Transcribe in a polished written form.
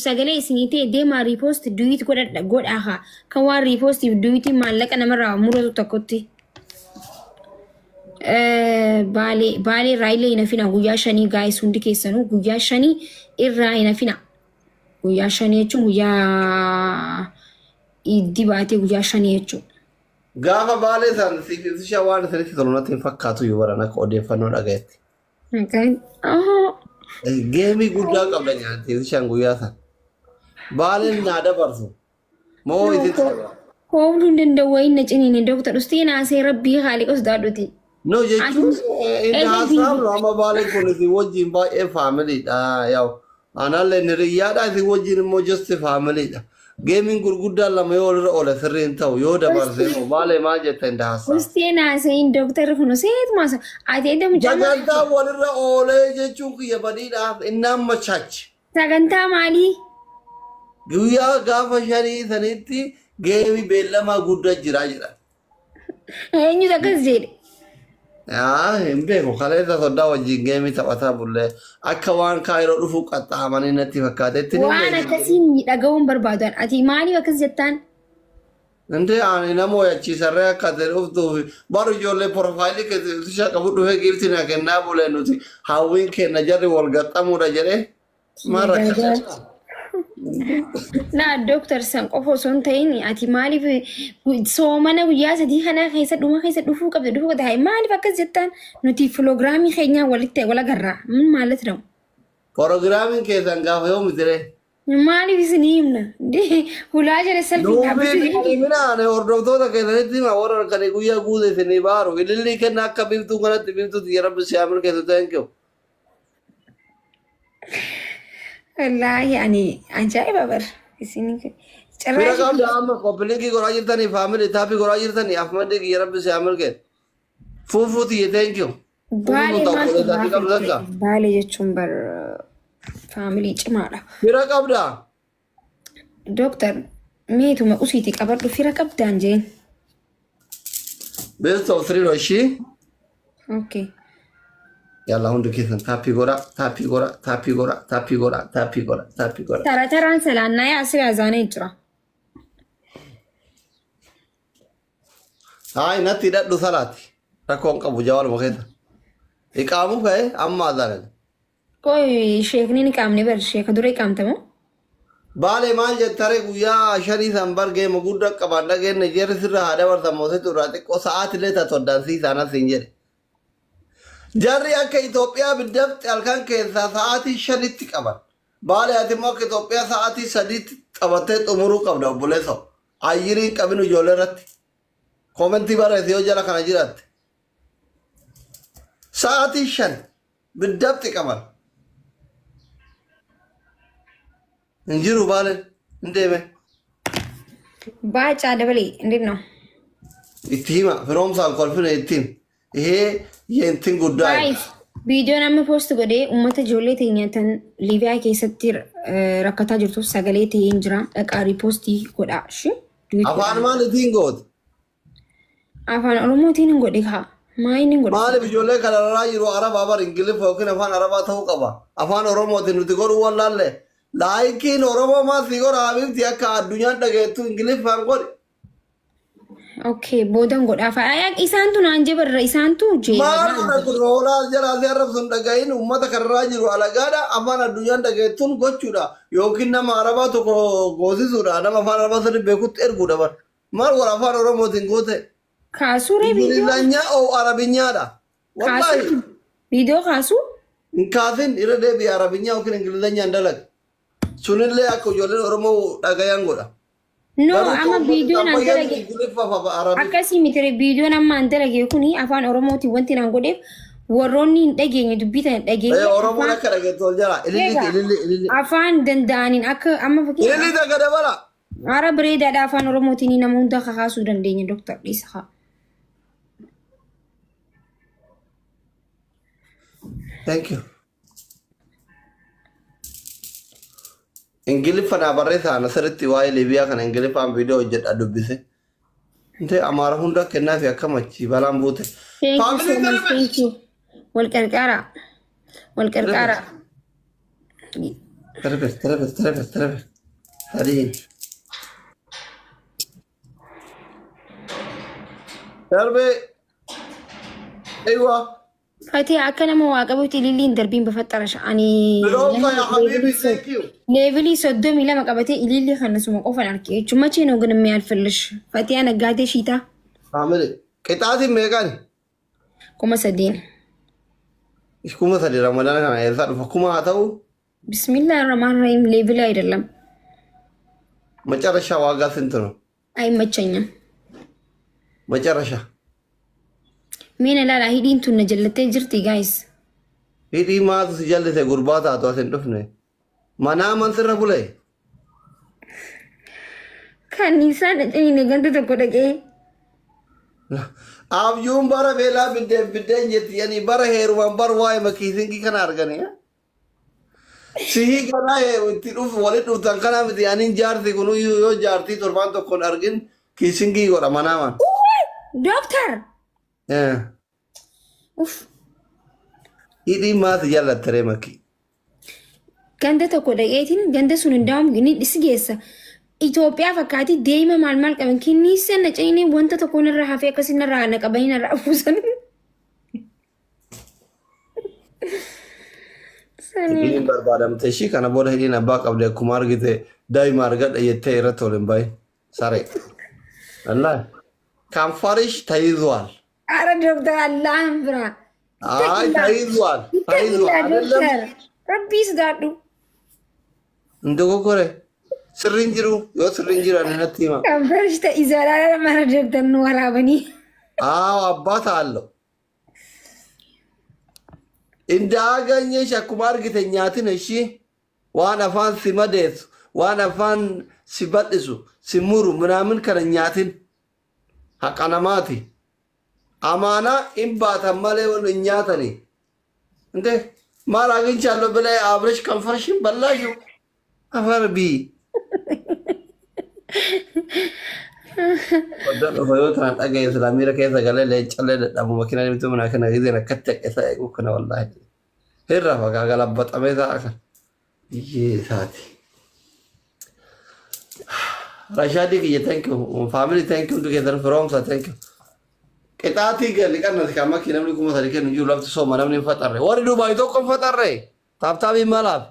sagalee isinitee deemaa repost duwit godha kan waan repost duwiti maallaqa namarraa muratu tokkotti baalee raayilee inafina guyyaa shanii gaayis hundi keessanuu guyyaa shanii irraa inafina guyyaa shanii jechuun guyyaa iddi baatee guyyaa shanii jechuun gaafa baalee san si waan sirriitti tolunatti hin fakkaatu yoo baran akka odeeffannoo dhagayetti. Geemii guddaa qabda nyaatee ishaan guyyaa san. Baaleen naa dabarsu. Moo isitti dabara. Kooblu hin danda'u inni ciniin doktor ustiin haasee rabbii haali qos daadhuti. No jechuun inni haasa'u amma baaleen kun isin wajjin baay'ee faamiliidha yaa'u. Anallee niriyyaadha isin wajjin immoo just faamiliidha. Gaming gurguddaa lama yoo irra oole sirriin ta'u yoo dabarsee baalee maal jetta hin haasa'u. Ustiin haasee doktor kun seet maasa ati edda mucaa. Sagantaa walirra oolee jechuun kiyya badiidhaaf inni amma chaachi. Sagantaa maalii? Guyyaa gaafa shanii sanitti geemii beellamaa guddaa jiraa jira. Eenyutu akkas jedhe? Hin beeku kaleessa soddaa wajjin geemii taphataa bullee akka waan kaayiroo dhufuu qaxxaamanii natti fakkaatetti. Waan akkasii miidhagahuun barbaadan ati maaliif akkas jettaan? Nde ani namoo yachiisarree akka ta'e dhuftuuf baru ijoollee porofaayilii keessatti qabu dhufee giifti na kennaa bulee nuti hawwiin kenna jarri wal gaxxamuudha jedhee maal rakkata. Nah, dokter sang qofa osoo hin ta'in ati maaliif soomana guyyaa sadii kana keessa dhuma keessa dhufuu qabda maaliif akkas jettaan nuti filoogiraamii keenyaa walitti wal agarraa min maalati dhawu. Filoogiraamiin keessan gaafa yoo mitiree. Maaliif isin himna hulaa jala salphii dhaabbatanii. Minaan hordoftoota keessanitti hima warra kan guyyaa guute isinii baaru ililli kenna akka biftuu kanatti biftuuti yeroo siyaamil keessatti ta'in kiyo. Wallahi yani ajaa'ib bar isini Bira qabda amma qophiilee goraa jirtanii faamilii taapii goraa jirtanii afmadde kiyya rabbi si amalkee fuufuuti thank you. Baale jechuun bar faamilii cimaadha. Bira qabda. Doktor meetuma usiiti qabadhu fira qabdaan jeen. Best of 3 roshi. Okay. Yalla hundi keessan taapii goraa taapii goraa taapii goraa taapii goraa taapii goraa taapii goraa. Taraan salaannaa yaasir yazaanee jira. Hai natti dadhu salaati. Rakkoon qabu jawal mokeeta. Iqaamu ka'e amma azaanan. Koi sheekni ni qaamne bar sheeka dura iqaamtamu. Baale maal jettare guyyaa shanii san bargee magudda qabaan dhageenne jeerri sirra haadha bartan moosetu irraa xiqqoo sa'aatillee tatoddansiisaana siin jedhe. Jarri akka Itoophiyaa biddafti halkan keessaa sa'aatii shanitti qaban. Baale ati immoo akka Itoophiyaa sa'aatii sadiitti qabattee xumuruu qabda obboleessa. Ayyiriin qabinu ijoollee irratti. Komentii barreessi yoo jala kana jiraatte. Sa'aatii shan biddafti qaban. Hin jiru baaleen hin deeme. Baacaa dabalee indin no. Itti hima firoomsaan kolfine ittiin. Yentin guddaa. Viidiyoon amma poost godhee uummata ijoollee teenyatan Liibiyaa keessatti rakkataa jirtu sagalee ta'een jira dhaqaa riipoostii godhaa. Afaan maaliitiin goote? Afaan Oromootiin hin godhe haa. Maaliin hin godhe? Maaliif ijoollee kanarraa jiru Arabaa bar Ingiliffa yookiin afaan Arabaa ta'uu qaba. Afaan Oromootiin nuti godhuu wallaalle. Laayikiin Oromoo maasii godha habiibti akka addunyaan dhageettu Ingiliffaan godhe. Okay, bodan godhaaf. Isaantu naan jebarra isaantu jee. Maal kun roolaa jala arrabsun dhagahin uummata kanarraa jiru alagaadha afaan addunyaan dhageettuun gochuudha yookiin nama Arabaa tokko goosisuudha nama afaan Arabaa sadi beekutti erguudha bar. Maal wal afaan Oromootiin goote? Kaasuu viidiyoo. Ingilizanyaa oo Arabinyaadha. Wallahi. Viidiyoo kaasuu? Hin kaasin irra deebi'ee Arabinyaa yookiin Ingilizanyaan dalaga. Sunillee akka ijoolleen Oromoo dhagayan godha. No, ama viidiyoon an dalage. Akkasii mitire viidiyoon amma an dalage kuni afaan Oromooti wanti naan godheef warroonni hin dhageenye dubbitan hin dhageenye. Oromoon akka dhageettu ol jala. Ililli. Afaan danda'aniin akka amma fakkii. Ililli daga dabala. Ara bareedaadha afaan Oromootiin nama hunda kakaasuu dandeenya Dr. Dhiisaa. Thank you. Ingiliffa na barreessaan asirratti waa'ee Liibiyaa kana Ingiliffaan viidiyoo hojjedha dubbise. Inte Amaara hunda kennaa fi akka machi balaan buute. Thank you. Wal qarqara. تربت هذه تربي ايوه Ati akka nama waa qabuuti ililliin darbiin bafaxxara sha'anii بروفا يا حبيبي ثانك يو leevilii 32 qabatee ilillii kannasuma qofan arge jechuun macheen hooggan mee alfallish fatii ana gaatee shiitaa عامل قطعتي ميغاني 3,000 كوما ثدي رمضان كان يزال فكوما هاتو bismillah ar-rahman ar-rahim leevilii አይደለም መጨረሻ ዋጋ ስንት ነው? አይመቸኝም መጨረሻ ሚና ላላ ሂዲን ቱነ ጀለተኝ ጅርቲ ጋይስ ሂዲ ማቱ ሲጀልተ ጉርባታ አቷሰን ዱፍነ ማና መንስረ ቡላይ ከኒሳ ነጭኝ ነገንተ ተኮ ደቄ አብዩን በረ ቤላ ብደኝ የትየኒ በረ ሄሩማን በር ዋይ መኪሲንጊ ከና አርገኔ ሲሂ ከና ቲዱፍ ወለዱ ተንከና ምትያኒን ጃርቲ ኩኑ ዮ ጃርቲ ቶርባን ተኮን አርግን ኪሲንጊ ጎራ ማናማን ዶክተር ኡፍ ሂዲ ማት ጀለተሬ መኪ ganda tokko dhaqeetiin ganda sun hundaa'uun ni dhisigeessa. Itoophiyaa fakkaati deema maal qaban kinniisa na ceenee wanta tokko irra hafee akkasii irraa na qabanii irraa afuusan. Hidhiin barbaadamte ishii kana booda hidhiin abbaa qabde akkuma argite daa'ima argadha jettee irratti ol hin bahin saree. Wallaahi kaanfarish ta'izuwaal. Ara doktor Allahan bira. Ay ta'izuwaal. Doktor Rabbiis gaadhu. Ndoko kore sirriin jiru yoo sirriin jiru ani natti hima. Kaanfarish ta'izuwaal mana doktor nu waraabanii. Abbaa ta'allo. Indaaganyesh akkuma argite nyaatin ishii waan afaan si madeessu waan afaan si badhisu si muru ምናምን kana nyaatin haqa namaati. Amaanaa hin baatan malee wal hin nyaatani. Inte maal aginchaallo bilee aabresh kanfarshin ballaashu afar bii. Waddaan dhufa yoo ta'an dhagaye islaamiira keessa galee leencallee dadhabu makiinaa dhibtuu manaa kana gizeen akkatti haqeessa eeguu kana wallaahi. Hirra fagaa galabbaxamee ta'a kan. Iyyee isaati. Rashadi kiyya thank you. Family thank you. Together from thank you. Qixaatii galli qannas kan makiinaa namni kuma sadii kennu jiru lafti sooma namni hin faxarre. Warri Dubaay tokko hin faxarre. Taaptaabii malaaf.